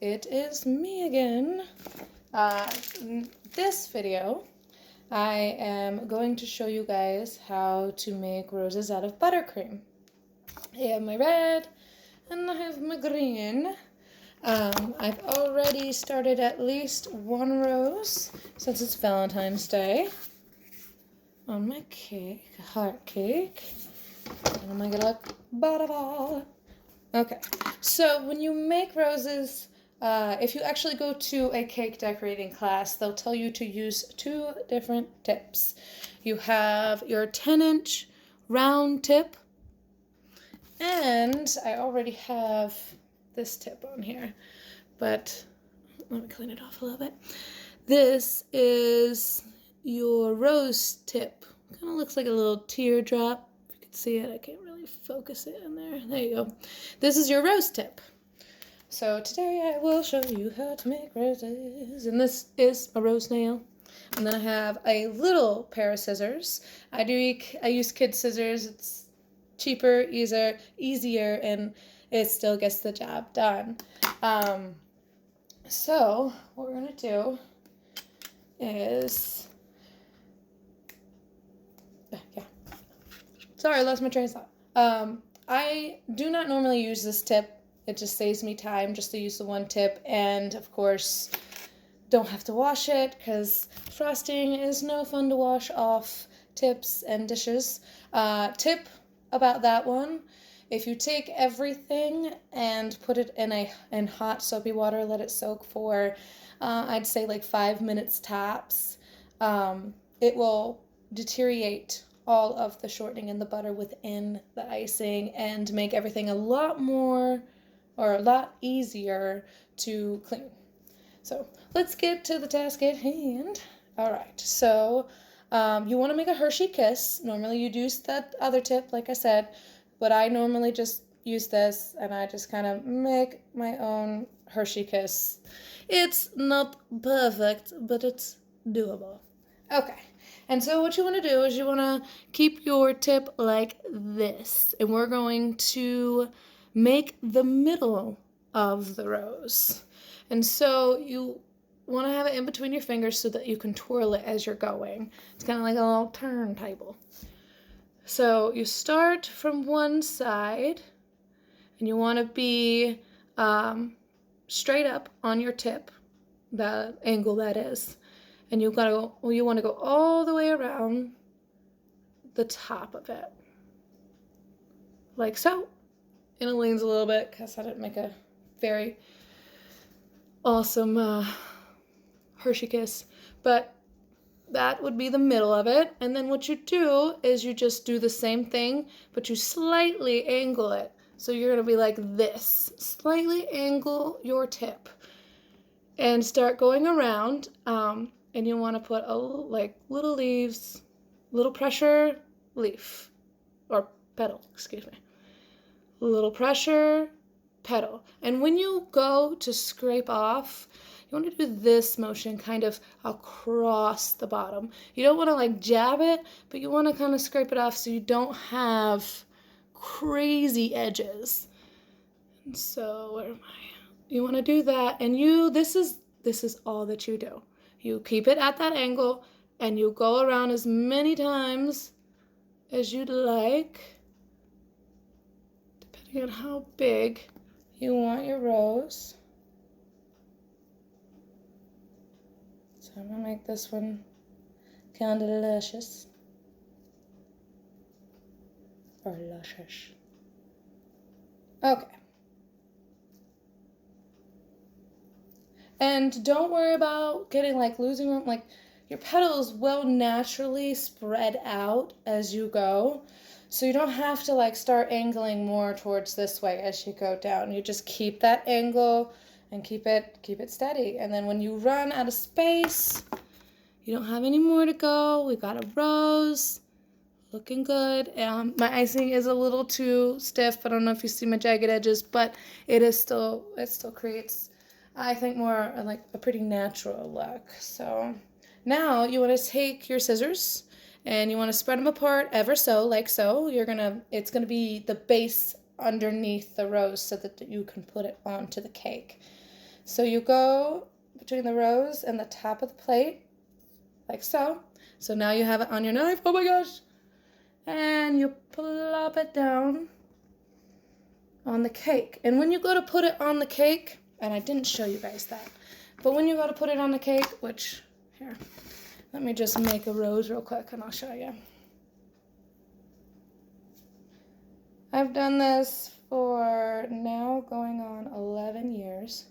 it is me again. This video, I am going to show you guys how to make roses out of buttercream. I have my red and I have my green. I've already started at least one rose since it's Valentine's Day on my cake, heart cake. And I'm gonna get like butterball. Okay, so when you make roses, if you actually go to a cake decorating class, they'll tell you to use two different tips. You have your 10-inch round tip, and I already have this tip on here, but let me clean it off a little bit. This is your rose tip. Kind of looks like a little teardrop. If you can see it, I can't really focus it in there. There you go. This is your rose tip. So today I will show you how to make roses. And this is a rose nail. And then I have a little pair of scissors. I use kid scissors. It's cheaper, easier, and it still gets the job done. So what we're gonna do is, sorry, I lost my train of thought. I do not normally use this tip. It just saves me time just to use the one tip, and of course don't have to wash it because frosting is no fun to wash off tips and dishes. Tip about that one: if you take everything and put it in hot soapy water, let it soak for I'd say like 5 minutes tops, it will deteriorate all of the shortening in the butter within the icing and make everything a lot easier to clean. So let's get to the task at hand. All right, so you want to make a Hershey kiss. Normally you'd use that other tip, like I said, but I normally just use this and I just kind of make my own Hershey kiss. It's not perfect, but it's doable. Okay, and so what you want to do is you want to keep your tip like this, and we're going to make the middle of the rose. And so you want to have it in between your fingers so that you can twirl it as you're going. It's kind of like a little turntable. So you start from one side, and you want to be straight up on your tip, the angle that is. And you want to go all the way around the top of it, like so. And it leans a little bit because I didn't make a very awesome Hershey kiss, but that would be the middle of it. And then what you do is you just do the same thing, but you slightly angle it. So you're going to be like this. Slightly angle your tip and start going around. And you want to put little leaves, little pressure leaf, or petal, excuse me. Little pressure, petal. And when you go to scrape off, you want to do this motion kind of across the bottom. You don't want to like jab it, but you want to kind of scrape it off so you don't have crazy edges. And so where am I? You want to do that, and this is all that you do. You keep it at that angle and you go around as many times as you'd like, depending on how big you want your rose. So I'm gonna make this one kind of delicious. Or luscious. Okay. And don't worry about losing them. Like, your petals will naturally spread out as you go. So you don't have to start angling more towards this way as you go down. You just keep that angle and keep it steady. And then when you run out of space, you don't have any more to go. We got a rose. Looking good. My icing is a little too stiff. I don't know if you see my jagged edges, but it still creates, I think, more like a pretty natural look. So now you want to take your scissors and you want to spread them apart ever so, like so. It's gonna be the base underneath the rose so that you can put it onto the cake. So you go between the rose and the top of the plate, like so. So now you have it on your knife. Oh my gosh. And you plop it down on the cake. And when you go to put it on the cake, and I didn't show you guys that, but when you go to put it on the cake, which, here, let me just make a rose real quick and I'll show you. I've done this for now going on 11 years.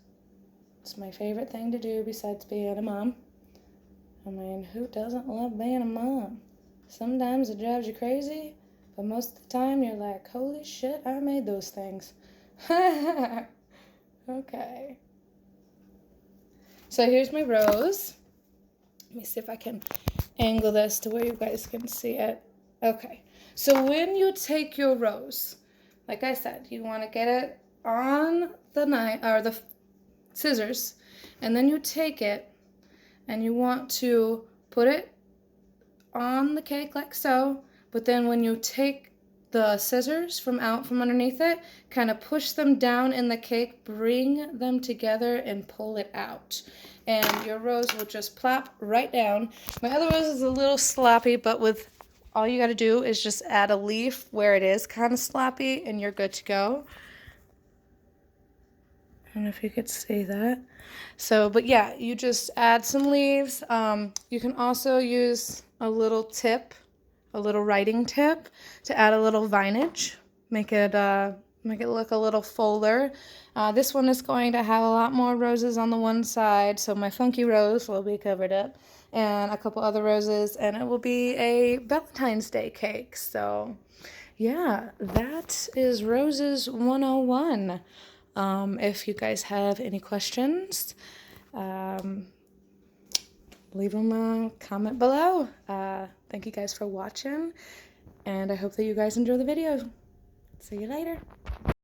It's my favorite thing to do besides being a mom. I mean, who doesn't love being a mom? Sometimes it drives you crazy, but most of the time you're like, holy shit, I made those things. Okay. So here's my rose. Let me see if I can angle this to where you guys can see it. Okay. So when you take your rose, like I said, you want to get it on the knife or the scissors, and then you take it and you want to put it on the cake like so, but then when you take the scissors from underneath it, kind of push them down in the cake, bring them together and pull it out. And your rose will just plop right down. My other rose is a little sloppy, but with all you got to do is just add a leaf where it is kind of sloppy and you're good to go. I don't know if you could see that. So, but yeah, you just add some leaves. You can also use a little tip, a little writing tip to add a little vinage. Make it look a little fuller. This one is going to have a lot more roses on the one side, so my funky rose will be covered up, and a couple other roses, and it will be a Valentine's Day cake. So yeah, that is Roses 101. If you guys have any questions, leave them a comment below. Thank you guys for watching, and I hope that you guys enjoy the video. See you later.